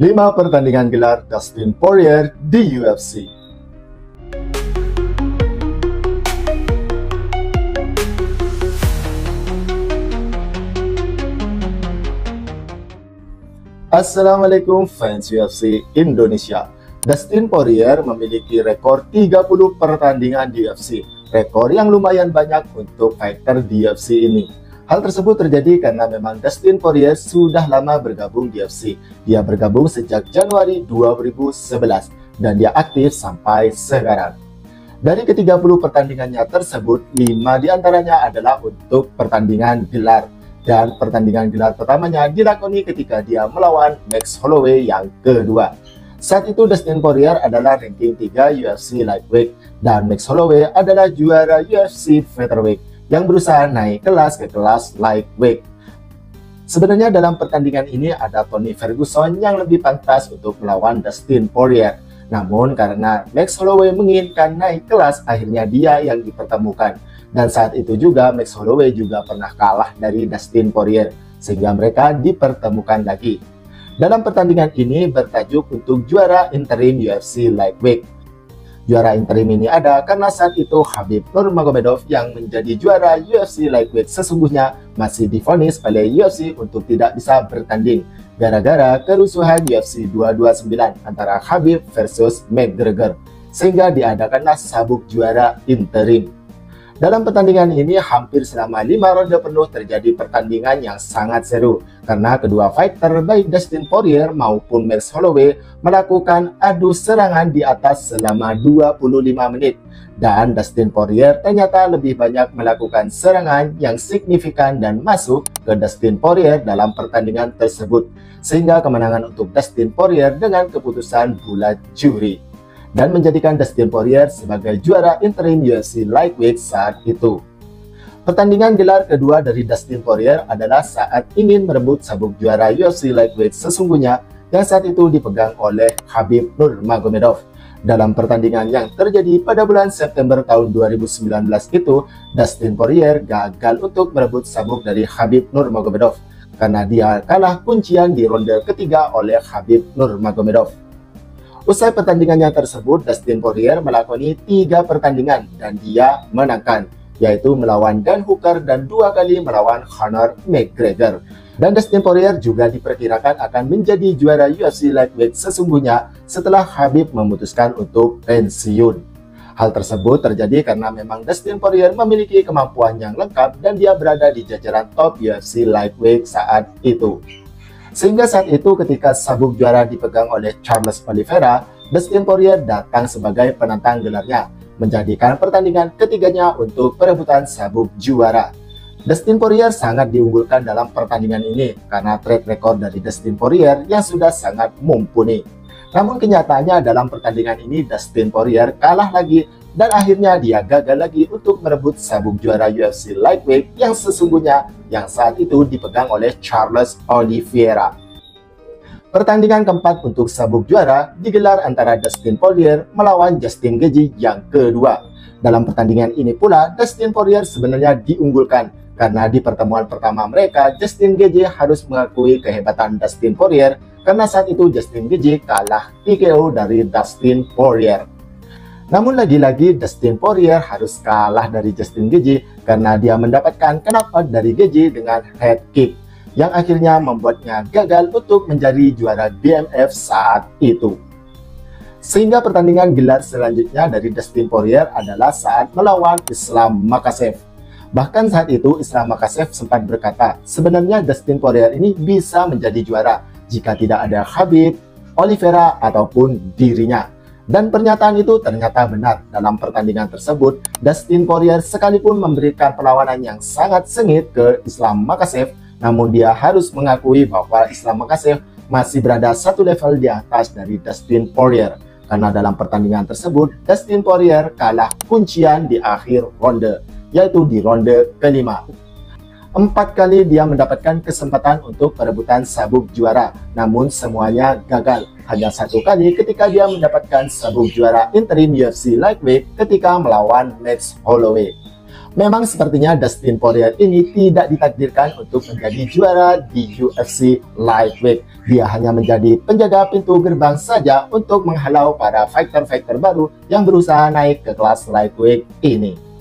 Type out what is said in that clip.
5 pertandingan gelar Dustin Poirier di UFC. Assalamualaikum fans UFC Indonesia. Dustin Poirier memiliki rekor 30 pertandingan di UFC. Rekor yang lumayan banyak untuk fighter di UFC ini. Hal tersebut terjadi karena memang Dustin Poirier sudah lama bergabung di UFC. Dia bergabung sejak Januari 2011 dan dia aktif sampai sekarang. Dari ke-30 pertandingannya tersebut, 5 diantaranya adalah untuk pertandingan gelar. Dan pertandingan gelar pertamanya dilakoni ketika dia melawan Max Holloway yang kedua. Saat itu Dustin Poirier adalah ranking 3 UFC Lightweight dan Max Holloway adalah juara UFC Featherweight yang berusaha naik kelas ke kelas Lightweight. Sebenarnya dalam pertandingan ini ada Tony Ferguson yang lebih pantas untuk melawan Dustin Poirier. Namun karena Max Holloway menginginkan naik kelas, akhirnya dia yang dipertemukan. Dan saat itu juga Max Holloway juga pernah kalah dari Dustin Poirier, sehingga mereka dipertemukan lagi. Dalam pertandingan ini bertajuk untuk juara interim UFC Lightweight. Juara interim ini ada karena saat itu Khabib Nurmagomedov yang menjadi juara UFC Lightweight sesungguhnya masih divonis oleh UFC untuk tidak bisa bertanding gara-gara kerusuhan UFC 229 antara Khabib versus McGregor, sehingga diadakanlah sabuk juara interim. Dalam pertandingan ini hampir selama 5 ronde penuh terjadi pertandingan yang sangat seru karena kedua fighter baik Dustin Poirier maupun Max Holloway melakukan adu serangan di atas selama 25 menit dan Dustin Poirier ternyata lebih banyak melakukan serangan yang signifikan dan masuk ke Dustin Poirier dalam pertandingan tersebut sehingga kemenangan untuk Dustin Poirier dengan keputusan bulat juri dan menjadikan Dustin Poirier sebagai juara interim UFC Lightweight saat itu. Pertandingan gelar kedua dari Dustin Poirier adalah saat ingin merebut sabuk juara UFC Lightweight sesungguhnya yang saat itu dipegang oleh Khabib Nurmagomedov. Dalam pertandingan yang terjadi pada bulan September tahun 2019 itu, Dustin Poirier gagal untuk merebut sabuk dari Khabib Nurmagomedov karena dia kalah kuncian di ronde ketiga oleh Khabib Nurmagomedov. Usai pertandingannya tersebut, Dustin Poirier melakoni 3 pertandingan dan dia menangkan, yaitu melawan Dan Hooker dan 2 kali melawan Conor McGregor. Dan Dustin Poirier juga diperkirakan akan menjadi juara UFC Lightweight sesungguhnya setelah Khabib memutuskan untuk pensiun. Hal tersebut terjadi karena memang Dustin Poirier memiliki kemampuan yang lengkap dan dia berada di jajaran top UFC Lightweight saat itu. Sehingga saat itu ketika sabuk juara dipegang oleh Charles Oliveira, Dustin Poirier datang sebagai penantang gelarnya, menjadikan pertandingan ketiganya untuk perebutan sabuk juara. Dustin Poirier sangat diunggulkan dalam pertandingan ini karena track record dari Dustin Poirier yang sudah sangat mumpuni. Namun kenyataannya dalam pertandingan ini Dustin Poirier kalah lagi dan akhirnya dia gagal lagi untuk merebut sabuk juara UFC Lightweight yang sesungguhnya yang saat itu dipegang oleh Charles Oliveira. Pertandingan keempat untuk sabuk juara digelar antara Dustin Poirier melawan Justin Gaethje yang kedua. Dalam pertandingan ini pula Dustin Poirier sebenarnya diunggulkan karena di pertemuan pertama mereka Justin Gaethje harus mengakui kehebatan Dustin Poirier karena saat itu Justin Gaethje kalah TKO dari Dustin Poirier. Namun lagi-lagi Dustin Poirier harus kalah dari Justin Gaethje karena dia mendapatkan knockout dari Gaethje dengan head kick yang akhirnya membuatnya gagal untuk menjadi juara BMF saat itu. Sehingga pertandingan gelar selanjutnya dari Dustin Poirier adalah saat melawan Islam Makhachev. Bahkan saat itu Islam Makhachev sempat berkata sebenarnya Dustin Poirier ini bisa menjadi juara jika tidak ada Khabib, Oliveira ataupun dirinya. Dan pernyataan itu ternyata benar. Dalam pertandingan tersebut, Dustin Poirier sekalipun memberikan perlawanan yang sangat sengit ke Islam Makhachev, namun dia harus mengakui bahwa Islam Makhachev masih berada satu level di atas dari Dustin Poirier. Karena dalam pertandingan tersebut, Dustin Poirier kalah kuncian di akhir ronde, yaitu di ronde kelima. 4 kali dia mendapatkan kesempatan untuk perebutan sabuk juara, namun semuanya gagal. Hanya 1 kali ketika dia mendapatkan sabuk juara interim UFC Lightweight ketika melawan Max Holloway. Memang sepertinya Dustin Poirier ini tidak ditakdirkan untuk menjadi juara di UFC Lightweight. Dia hanya menjadi penjaga pintu gerbang saja untuk menghalau para fighter-fighter baru yang berusaha naik ke kelas Lightweight ini.